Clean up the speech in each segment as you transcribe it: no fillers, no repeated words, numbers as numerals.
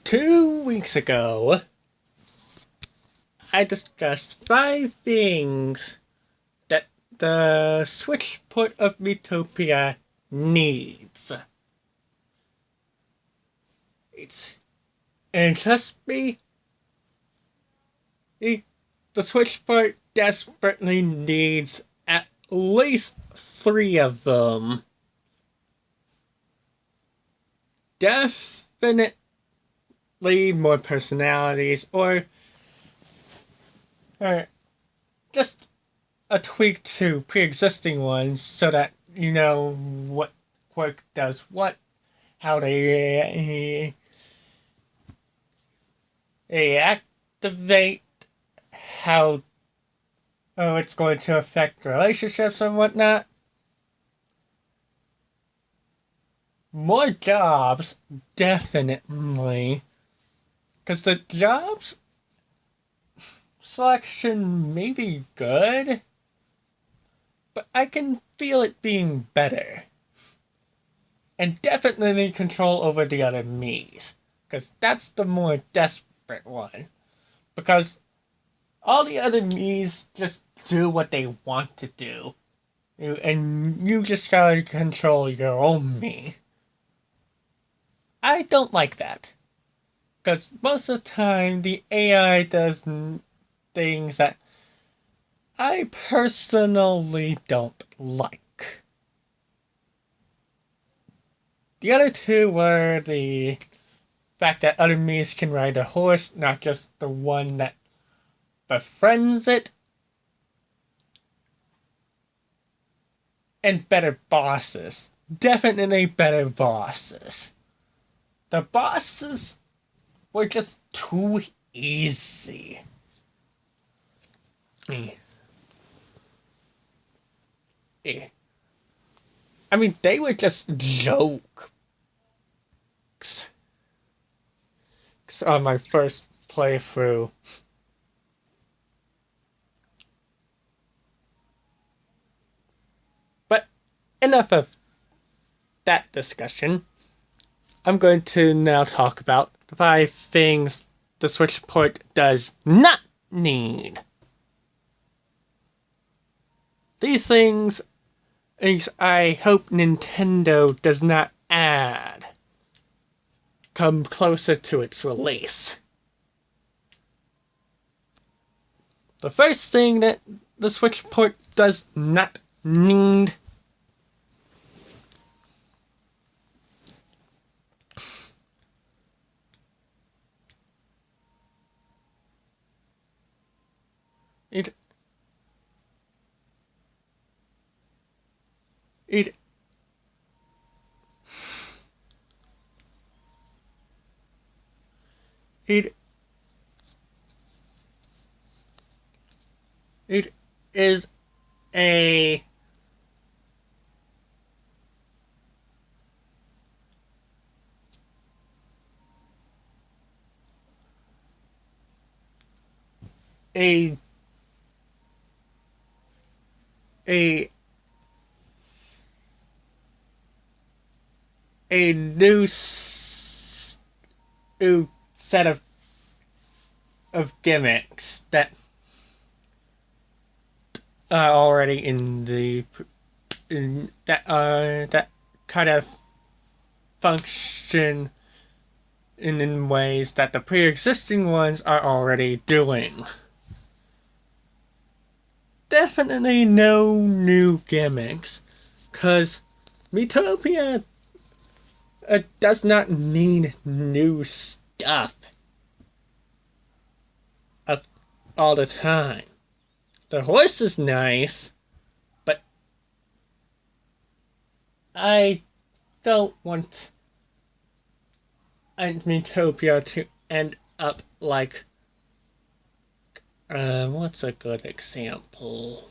2 weeks ago, I discussed 5 things that the Switch port of Miitopia needs. And trust me, the Switch port desperately needs at least 3 of them. Definitely more personalities, or just a tweak to pre-existing ones so that you know what quirk does what, how they activate, how it's going to affect relationships and whatnot. More jobs, definitely. Because the jobs selection may be good, but I can feel it being better. And definitely control over the other me's, because that's the more desperate one. Because all the other me's just do what they want to do, and you just gotta control your own me. I don't like that. Because most of the time, the AI does things that I personally don't like. The other two were the fact that other me's can ride a horse, not just the one that befriends it. And better bosses. Definitely better bosses. The bosses were just too easy. I mean, they were just jokes on my first playthrough. But enough of that discussion. I'm going to now talk about the 5 things the Switch port does not need. These things I hope Nintendo does not add come closer to its release. The first thing that the Switch port does not need It is a a a a new set of gimmicks that are already that kind of function in ways that the pre-existing ones are already doing. Definitely no new gimmicks, because miitopia does not need new stuff all the time. The horse is nice, but I don't want miitopia to end up like what's a good example?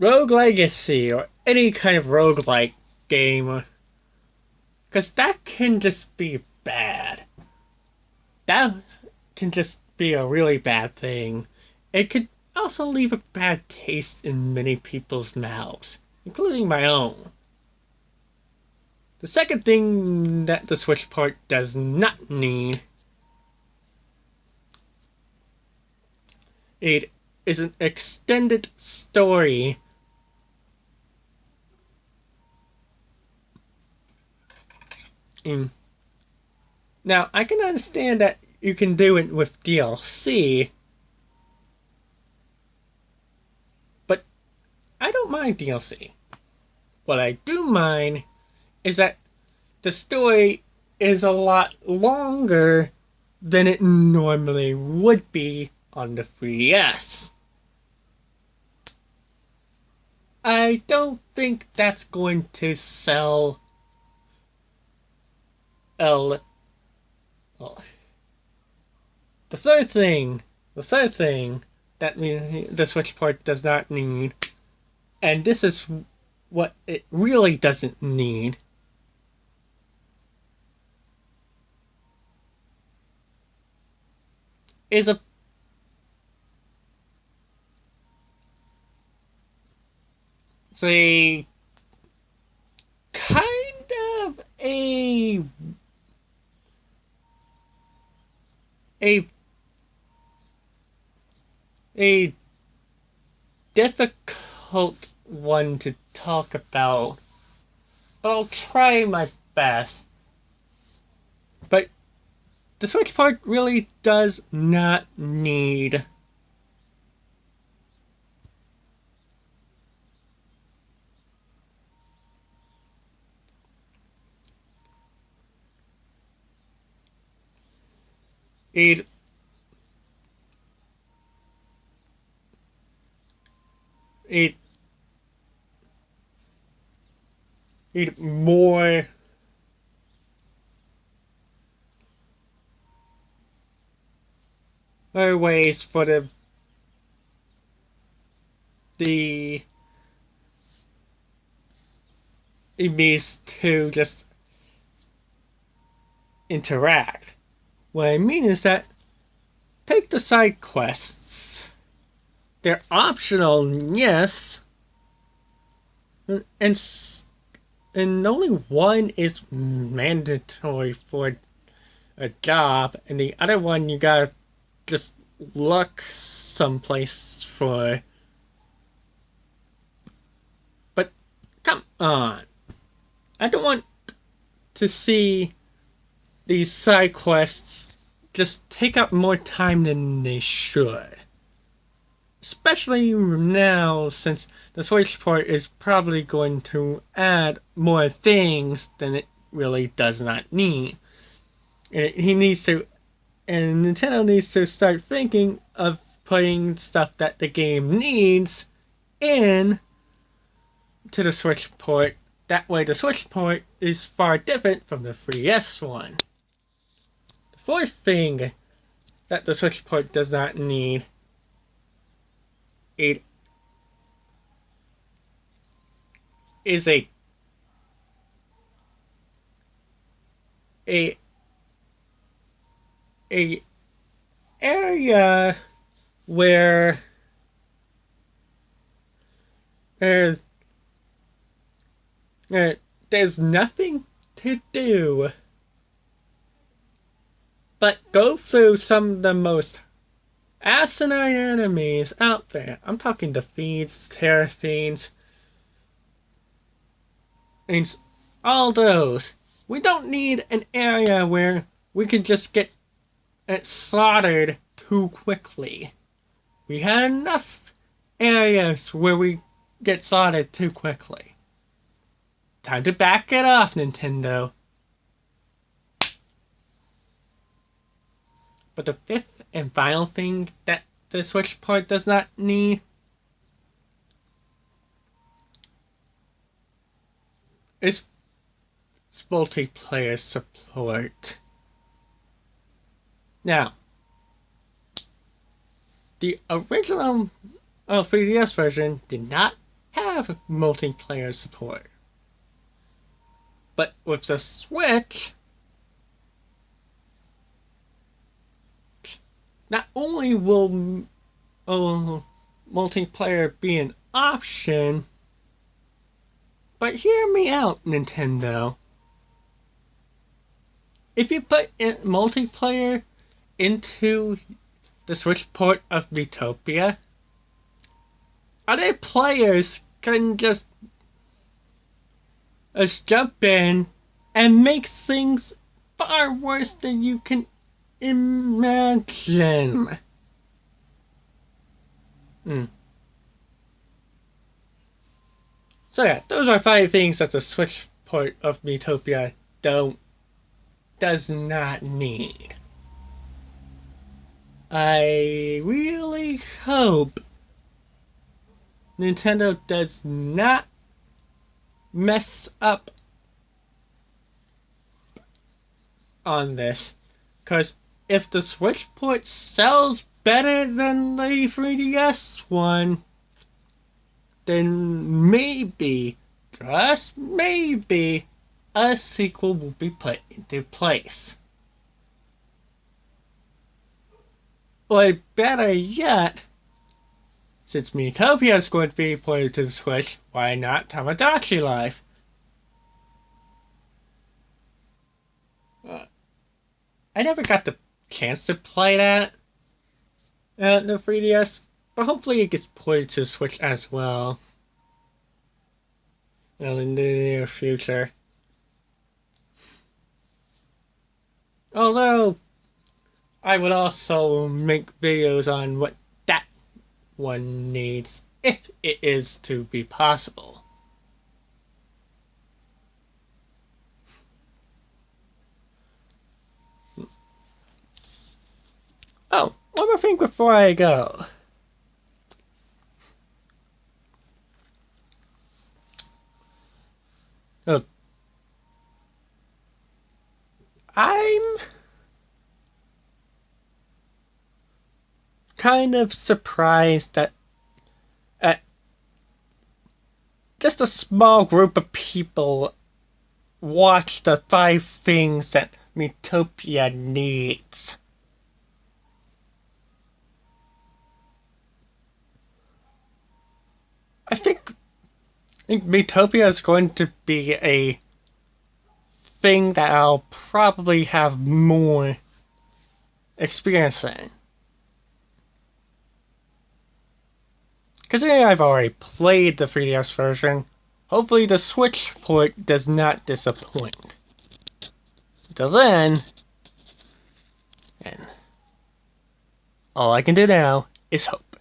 Rogue Legacy, or any kind of roguelike game Because that can just be bad. That can just be a really bad thing. It could also leave a bad taste in many people's mouths, including my own. The second thing that the Switch port does not need it is an extended story Now, I can understand that you can do it with DLC, but I don't mind DLC. What I do mind is that the story is a lot longer than it normally would be on the 3DS. I don't think that's going to sell well, the third thing that the Switch port does not need, and this is what it really doesn't need, is a kind of a difficult one to talk about, but I'll try my best. But the Switch port really does not need it more ways for the enemies to just interact. What I mean is that take the side quests. They're optional, yes, and only one is mandatory for a job, and the other one you gotta just look someplace for. But come on, I don't want to see these side quests just take up more time than they should. Especially now, since the Switch port is probably going to add more things than it really does not need. And Nintendo needs to start thinking of putting stuff that the game needs in to the Switch port. That way the Switch port is far different from the 3DS one. The fourth thing that the Switch port does not need it is a area where there's nothing to do but go through some of the most asinine enemies out there. I'm talking the Fiends, Terror Fiends, and all those. We don't need an area where we can just get slaughtered too quickly. We had enough areas where we get slaughtered too quickly. Time to back it off, Nintendo. But the fifth and final thing that the Switch port does not need is multiplayer support. Now, the original 3DS version did not have multiplayer support. But with the Switch, not only will multiplayer be an option, but hear me out, Nintendo. If you put multiplayer into the Switch port of Miitopia, other players can just jump in and make things far worse than you can imagine. So yeah, those are 5 things that the Switch port of Miitopia does not need. I really hope Nintendo does not mess up on this, because if the Switch port sells better than the 3DS one, then maybe, just maybe, a sequel will be put into place. Or better yet, since Miitopia is going to be ported to the Switch, why not Tamagotchi Life? I never got the chance to play that at the 3DS, but hopefully it gets ported to the Switch as well. In the near future. Although, I would also make videos on what that one needs, if it is to be possible. Oh, one more thing before I go. I'm kind of surprised that just a small group of people watch the 5 things that Miitopia needs. I think Miitopia is going to be a thing that I'll probably have more experience in. Considering I've already played the 3DS version, hopefully the Switch port does not disappoint. Until then, and all I can do now is hope.